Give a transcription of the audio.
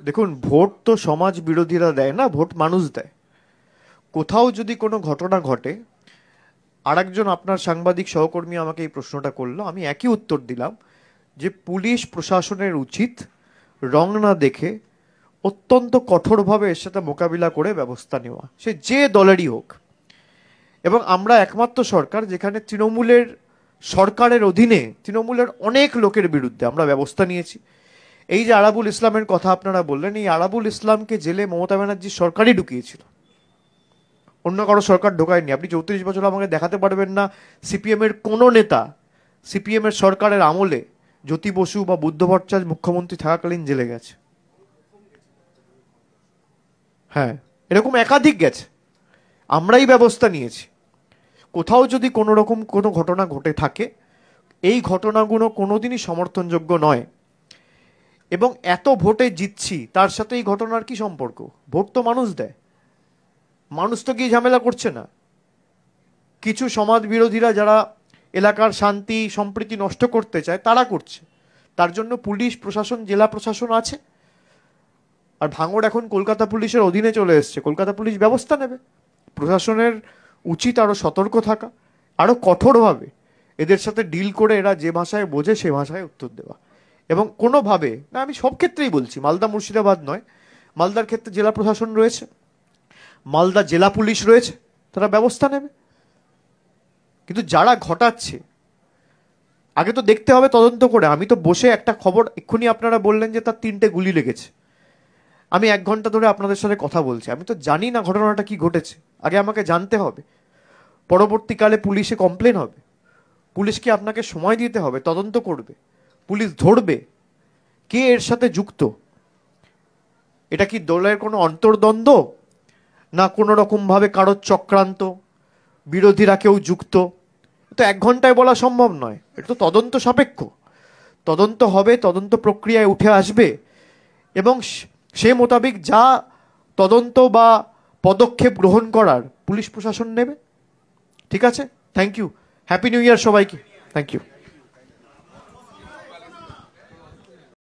দেখুন, ভোট তো সমাজ বিরোধীরা দেয় না, ভোট মানুষ দেয়। কোথাও যদি কোনো ঘটনা ঘটে, আরেকজন আপনার সাংবাদিক সহকর্মী আমাকে এই প্রশ্নটা করলো, আমি একই উত্তর দিলাম যে পুলিশ প্রশাসনের উচিত রং না দেখে অত্যন্ত কঠোরভাবে এর সাথে মোকাবিলা করে ব্যবস্থা নেওয়া, সে যে দলেরই হোক। এবং আমরা একমাত্র সরকার যেখানে তৃণমূলের সরকারের অধীনে তৃণমূলের অনেক লোকের বিরুদ্ধে আমরা ব্যবস্থা নিয়েছি। এই যে আরাবুল ইসলামের কথা আপনারা বললেন, এই আরাবুল ইসলামকে জেলে মমতা ব্যানার্জির সরকারই ঢুকিয়েছিল, অন্য কারো সরকার ঢোকায়নি। আপনি 34 বছর আমাকে দেখাতে পারবেন না সিপিএম এর কোনো নেতা সিপিএম এর সরকারের আমলে জ্যোতি বসু বা বুদ্ধ ভট্টাচার্য মুখ্যমন্ত্রী থাকাকালীন জেলে গেছে। হ্যাঁ, এরকম একাধিক গেছে, আমরাই ব্যবস্থা নিয়েছি। কোথাও যদি কোনো রকম কোনো ঘটনা ঘটে থাকে, এই ঘটনাগুলো কোনোদিনই সমর্থনযোগ্য নয়। এবং এত ভোটে জিতছি, তার সাথে এই ঘটনার কি সম্পর্ক? ভোট তো মানুষ দেয়, মানুষ তো গিয়ে ঝামেলা করছে না। কিছু সমাজ বিরোধীরা যারা এলাকার শান্তি সম্প্রীতি নষ্ট করতে চায় তারা করছে, তার জন্য পুলিশ প্রশাসন, জেলা প্রশাসন আছে। আর ভাঙড় এখন কলকাতা পুলিশের অধীনে চলে এসছে, কলকাতা পুলিশ ব্যবস্থা নেবে। প্রশাসনের উচিত আরো সতর্ক থাকা, আরো কঠোরভাবে এদের সাথে ডিল করে এরা যে ভাষায় বোঝে সে ভাষায় উত্তর দেওয়া। এবং কোনোভাবে না, আমি সব ক্ষেত্রেই বলছি, মালদা মুর্শিদাবাদ নয়, মালদার ক্ষেত্রে জেলা প্রশাসন রয়েছে, মালদা জেলা পুলিশ রয়েছে, তারা ব্যবস্থা নেবে। কিন্তু যারা ঘটাচ্ছে আগে তো দেখতে হবে, তদন্ত করে। আমি তো বসে একটা খবর, এক্ষুনি আপনারা বললেন যে তার 3টে গুলি লেগেছে, আমি 1 ঘন্টা ধরে আপনাদের সাথে কথা বলছি, আমি তো জানি না ঘটনাটা কি ঘটেছে। আগে আমাকে জানতে হবে, পরবর্তীকালে পুলিশে কমপ্লেন হবে, পুলিশকে আপনাকে সময় দিতে হবে, তদন্ত করবে, পুলিশ ধরবে কে এর সাথে যুক্ত। এটা কি দলের কোনো অন্তর্দ্বন্দ্ব, না কোনো রকম ভাবে কারোর চক্রান্ত, বিরোধীরা কেউ যুক্ত? তো 1 ঘন্টায় বলা সম্ভব নয়, এটা তো তদন্ত সাপেক্ষ। তদন্ত হবে, তদন্ত প্রক্রিয়ায় উঠে আসবে, এবং সে মোতাবেক যা তদন্ত বা পদক্ষেপ গ্রহণ করার পুলিশ প্রশাসন নেবে। ঠিক আছে, thank you, happy new year সবাইকে, থ্যাংক ইউ।